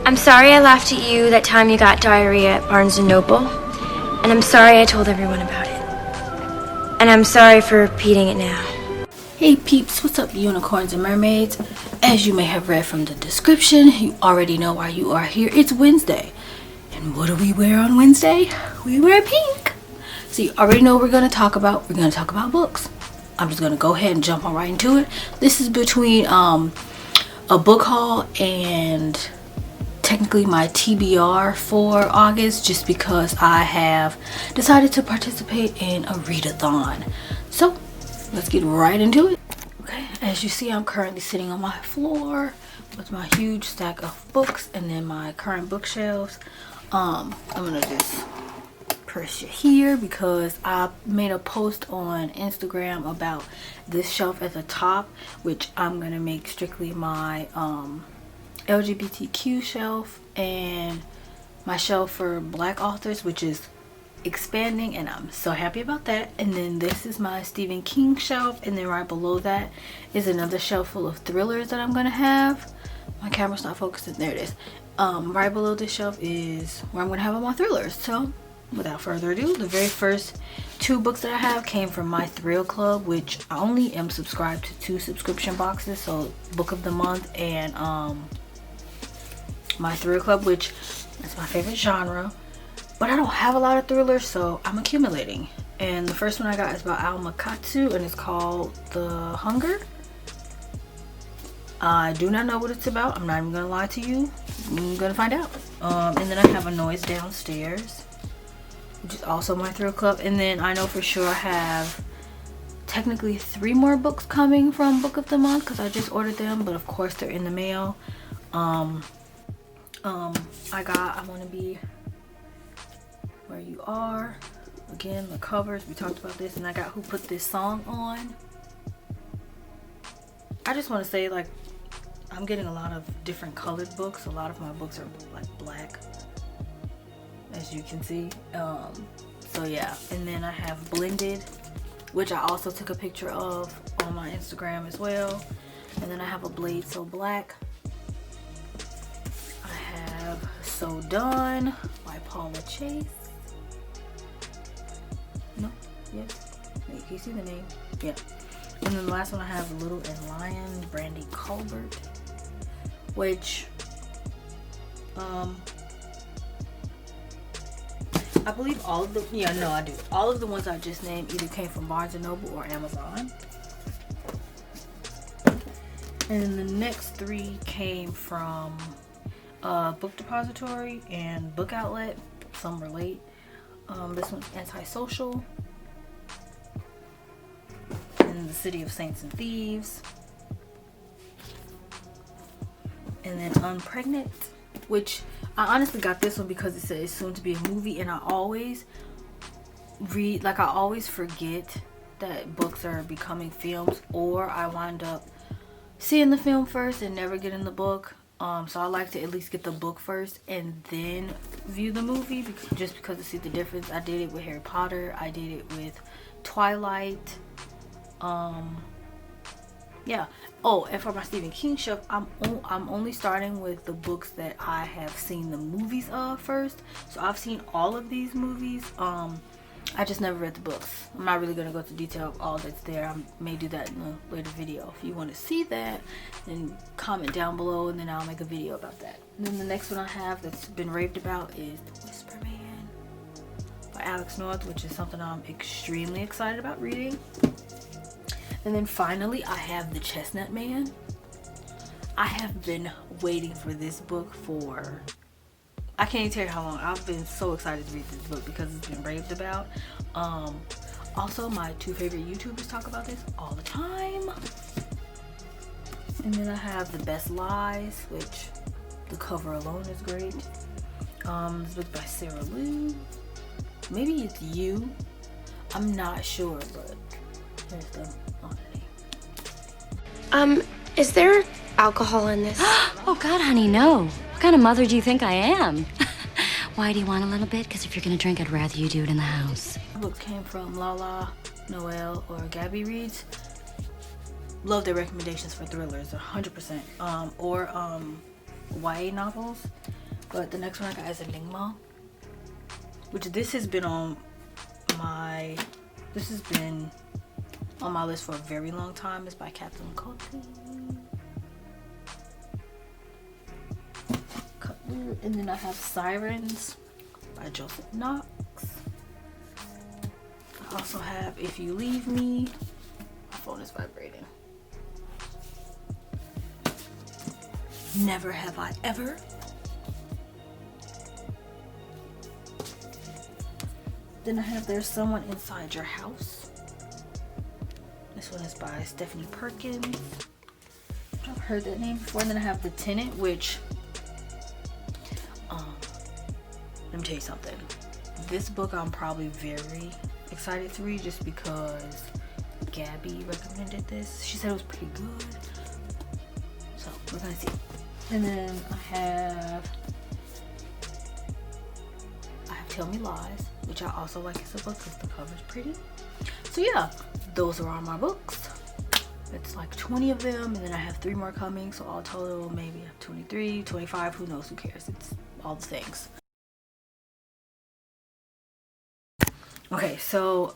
I'm sorry I laughed at you that time you got diarrhea at Barnes & Noble. And I'm sorry I told everyone about it. And I'm sorry for repeating it now. Hey peeps, what's up unicorns and mermaids? As you may have read from the description, you already know why you are here. It's Wednesday. And what do we wear on Wednesday? We wear pink. So you already know what we're going to talk about. We're going to talk about books. I'm just going to go ahead and jump on right into it. This is between a book haul and technically my TBR for August, just because I have decided to participate in a read-a-thon. So let's get right into it. Okay, as you see, I'm currently sitting on my floor with my huge stack of books and then my current bookshelves. I'm gonna just press you here because I made a post on Instagram about this shelf at the top, which I'm gonna make strictly my LGBTQ shelf and my shelf for Black authors, which is expanding, and I'm so happy about that. And then this is my Stephen King shelf, and then right below that is another shelf full of thrillers that I'm gonna have. My camera's not focusing. There it is. Right below this shelf is where I'm gonna have all my thrillers. So without further ado, the very first two books that I have came from my Thrill Club, which I only am subscribed to 2 subscription boxes, so Book of the Month and my Thrill Club, which is my favorite genre. But I don't have a lot of thrillers, so I'm accumulating. And the first one I got is by Alma Katsu, and it's called The Hunger. I do not know what it's about. I'm not even gonna lie to you. I'm gonna find out. And then I have A Noise Downstairs, which is also my Thrill Club. And then I know for sure I have technically 3 more books coming from Book of the Month because I just ordered them, but of course they're in the mail. I got I Want to Be Where You Are. Again, the covers, we talked about this. And I got Who Put This Song On. I just want to say, like, I'm getting a lot of different colored books. A lot of my books are like black, as you can see. So yeah. And then I have Blended, which I also took a picture of on my Instagram as well. And then I have A Blade So Black. I have So Done by Paula Chase. No? Yes? Wait, can you see the name? Yeah. And then the last one I have Little and Lion, Brandy Colbert, which I believe all of the, yeah, no, I do. All of the ones I just named either came from Barnes & Noble or Amazon. And then the next 3 came from Book Depository and Book Outlet. Some relate. This one's Antisocial. And The City of Saints and Thieves. And then Unpregnant, which I honestly got this one because it said it's soon to be a movie, and I always read, like, I always forget that books are becoming films, or I wind up seeing the film first and never getting the book. So I like to at least get the book first and then view the movie, just because to see the difference. I did it with Harry Potter. I did it with Twilight. Yeah. Oh, and for my Stephen King shelf, I'm only starting with the books that I have seen the movies of first. So I've seen all of these movies. I just never read the books. I'm not really going to go into detail of all that's there. I may do that in a later video. If you want to see that, then comment down below and then I'll make a video about that. And then the next one I have that's been raved about is The Whisper Man by Alex North, which is something I'm extremely excited about reading. And then finally I have The Chestnut Man. I have been waiting for this book for, I can't even tell you how long. I've been so excited to read this book because it's been raved about. Also, my 2 favorite YouTubers talk about this all the time. And then I have The Best Lies, which the cover alone is great. This book by Sarah Lou. Maybe it's You. I'm not sure, but here's the quantity. Is there alcohol in this? Oh God, honey, no. What kind of mother do you think I am? Why do you want a little bit? Because if you're gonna drink, I'd rather you do it in the house. The book came from Lala, Noelle, or Gabby Reads. Love their recommendations for thrillers, 100%. Or YA novels. But the next one I got is Enigma, which this has been on my list for a very long time. It's by Captain Cutler. And then I have Sirens by Joseph Knox. I also have If You Leave Me. My phone is vibrating. Never Have I Ever. Then I have There's Someone Inside Your House. This one is by Stephanie Perkins. I've heard that name before. And then I have The Tenant, which, let me tell you something. This book I'm probably very excited to read just because Gabby recommended this. She said it was pretty good. So we're gonna see. And then I have Tell Me Lies, which I also like as a book because the cover's pretty. So yeah, those are all my books. It's like 20 of them, and then I have 3 more coming, so all total maybe 23, 25, who knows, who cares, it's all the things. Okay, so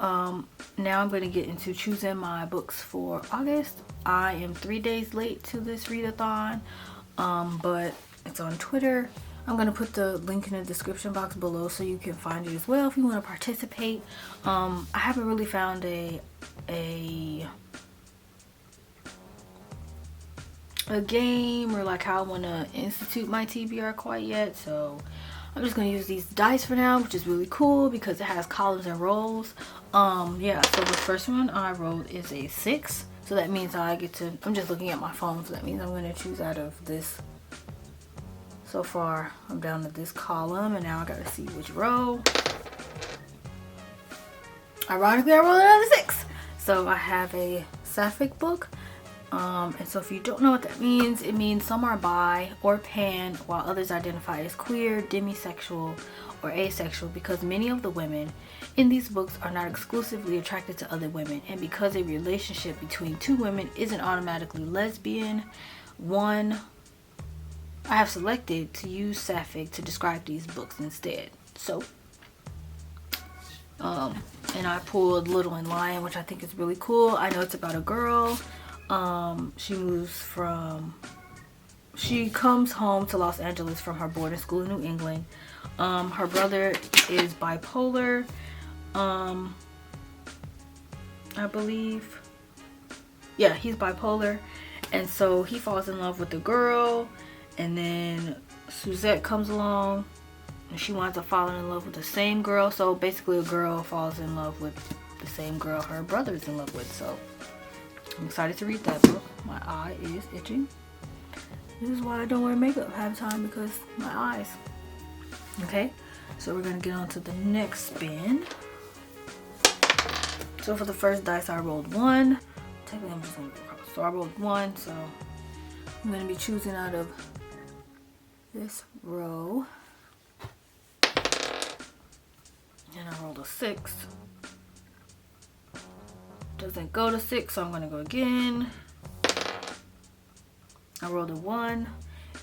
now I'm going to get into choosing my books for August. I am 3 days late to this read-a-thon, but it's on Twitter. I'm going to put the link in the description box below so you can find it as well if you want to participate. I haven't really found a game or like how I want to institute my TBR quite yet, so I'm just going to use these dice for now, which is really cool because it has columns and rows. Yeah, so the first one I rolled is a 6, so that means I get to, I'm just looking at my phone, so that means I'm going to choose out of this. So far I'm down to this column, and now I gotta see which row. Ironically, I rolled another 6. So I have a sapphic book. And so if you don't know what that means, it means some are bi or pan, while others identify as queer, demisexual, or asexual, because many of the women in these books are not exclusively attracted to other women, and because a relationship between 2 women isn't automatically lesbian. I have selected to use sapphic to describe these books instead. So, and I pulled Little and Lion, which I think is really cool. I know it's about a girl. She comes home to Los Angeles from her boarding school in New England. Her brother is bipolar, I believe. Yeah, he's bipolar. And so he falls in love with the girl. And then Suzette comes along and she winds up falling in love with the same girl. So basically a girl falls in love with the same girl her brother is in love with. So I'm excited to read that book. My eye is itching. This is why I don't wear makeup half the time, because my eyes. Okay, so we're gonna get on to the next spin. So for the first dice I rolled 1. Technically I'm just gonna go across. So I rolled 1, so I'm gonna be choosing out of this row, and I rolled a 6. Doesn't go to 6, so I'm gonna go again. I rolled a 1.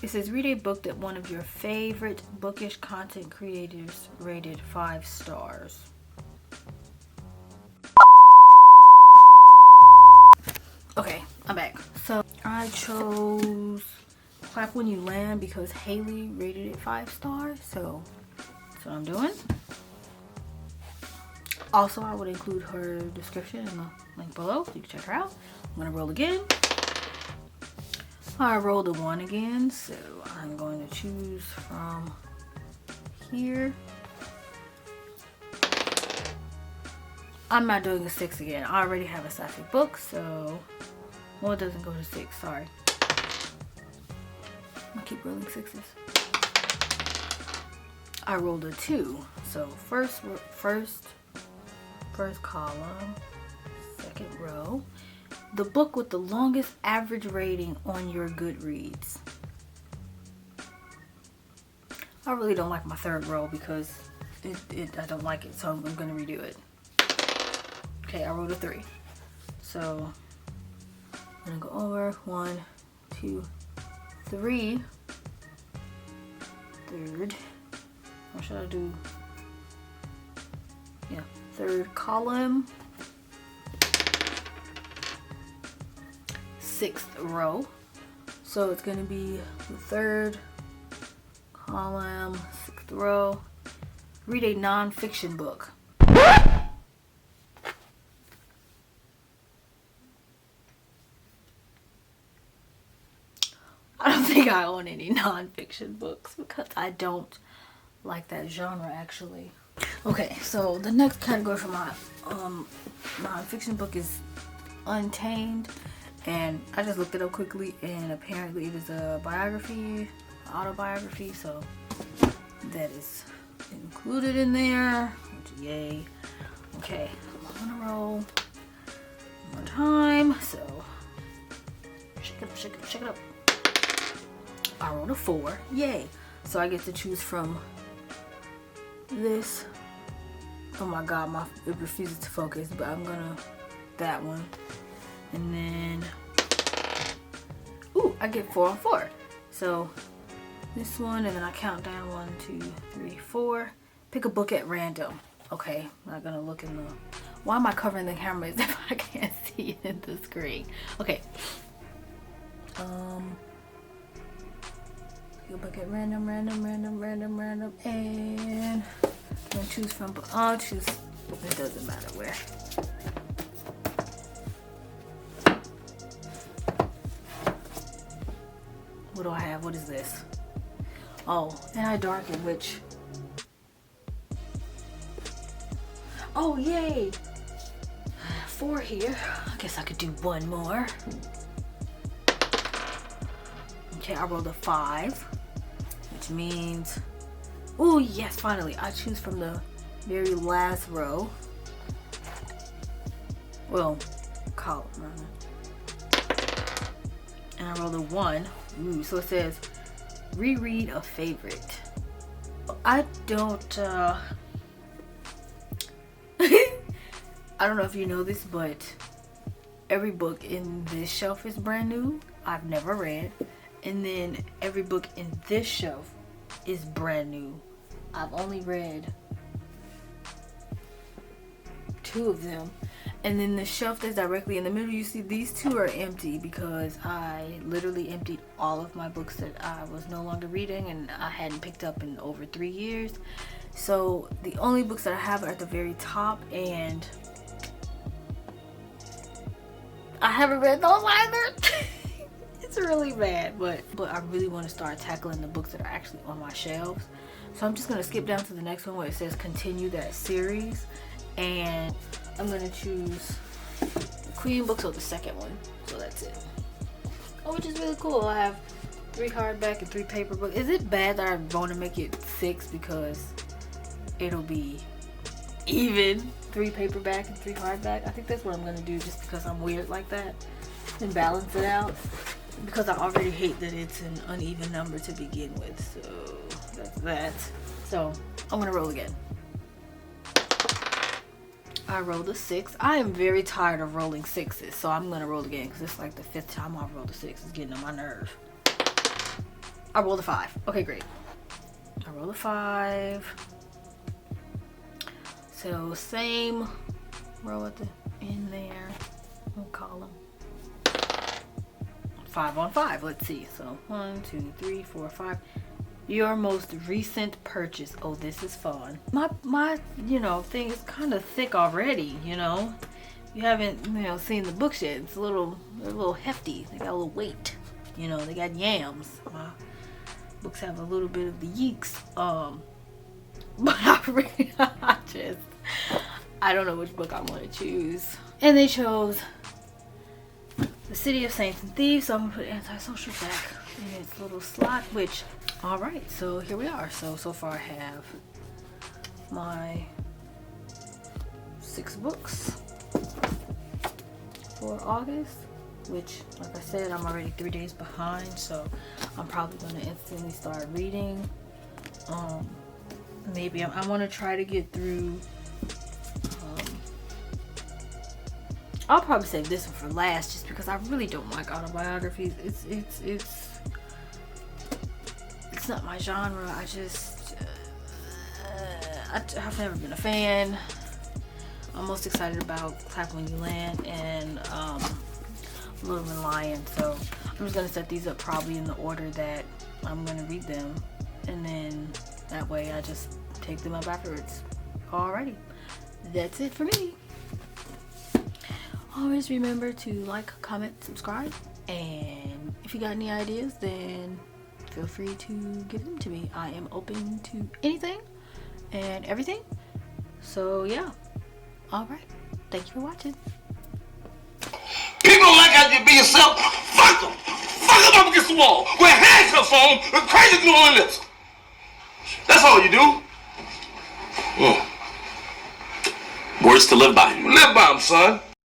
It says read a book that one of your favorite bookish content creators rated 5 stars. Okay, I'm back. So I chose Clap When You Land because Haley rated it 5 stars, so that's what I'm doing. Also, I would include her description in the link below so you can check her out. I'm gonna roll again. I rolled a 1 again, so I'm going to choose from here. I'm not doing a 6 again. I already have a sapphic book, so well, it doesn't go to 6. Sorry. I keep rolling 6s. I rolled a 2. So first column, second row. The book with the longest average rating on your Goodreads. I really don't like my third row because I don't like it, so I'm gonna redo it. Okay, I rolled a 3. So I'm gonna go over 1, 2, 3. third, or should I do, yeah, third column, 6th row. So it's gonna be the third column, 6th row. Read a non-fiction book. I don't think I own any non-fiction books because I don't like that genre actually. Okay, so the next category for my non-fiction book is Untamed, and I just looked it up quickly, and apparently it is a biography, autobiography, so that is included in there, which, yay. Okay, I'm on a roll one more time, so shake it up, shake it up, shake it up. I rolled a 4, yay. So I get to choose from this. Oh my god, it refuses to focus, but I'm gonna, that one. And then, ooh, I get 4 on 4. So this one, and then I count down 1, 2, 3, 4. Pick a book at random. Okay, I'm not gonna look in the, why am I covering the camera as if I can't see it in the screen? Okay. Pick a book at random, and I'm gonna choose from, I'll choose, it doesn't matter where. What do I have? What is this? Oh, and I darken, which, oh yay, 4 here. I guess I could do 1 more. Okay, I rolled a 5, which means, oh yes, finally, I choose from the very last row. Well, column, and I rolled a 1. Ooh, so it says, reread a favorite. I don't, I don't know if you know this, but every book in this shelf is brand new. I've never read. And then every book in this shelf is brand new. I've only read 2 of them. And then the shelf that's directly in the middle, you see these 2 are empty because I literally emptied all of my books that I was no longer reading and I hadn't picked up in over 3 years. So the only books that I have are at the very top, and I haven't read those either. It's really bad, but I really want to start tackling the books that are actually on my shelves. So I'm just going to skip down to the next one where it says continue that series, and I'm going to choose Queen books or the second one. So that's it. Oh, which is really cool. I have 3 hardback and 3 paper books. Is it bad that I want to make it 6 because it'll be even 3 paperback and 3 hardback? I think that's what I'm going to do just because I'm weird like that, and balance it out. Because I already hate that it's an uneven number to begin with. So that's that. So I'm gonna roll again. I rolled a 6. I am very tired of rolling 6s, so I'm gonna roll again because it's like the 5th time I've rolled a 6. It's getting on my nerve. I rolled a 5. Okay, great. I rolled a 5. So same row at the end there. We'll call them 5 on 5. Let's see. So 1, 2, 3, 4, 5. Your most recent purchase. Oh, this is fun. My thing is kind of thick already. You haven't seen the books yet. It's they're a little hefty. They got a little weight. They got yams. My books have a little bit of the yeeks. But I don't know which book I want to choose. And they chose The City of Saints and Thieves, so I'm gonna put Antisocial back in its little slot, which, alright, so here we are. So far I have my 6 books for August, which, like I said, I'm already 3 days behind, so I'm probably gonna instantly start reading. Maybe I want to try to get through, I'll probably save this one for last just because I really don't like autobiographies. It's not my genre. I've never been a fan. I'm most excited about Clap When You Land and Little and Lion. So I'm just gonna set these up probably in the order that I'm gonna read them, and then that way I just take them up afterwards. Alrighty, that's it for me. Always remember to like, comment, subscribe, and if you got any ideas, then feel free to give them to me. I am open to anything and everything. So yeah. Alright. Thank you for watching. People don't like how you be yourself. Fuck them. Fuck them up against the wall. Wear handcuffs on them with crazy glue on their lips. That's all you do. Words to live by. Live by them, son.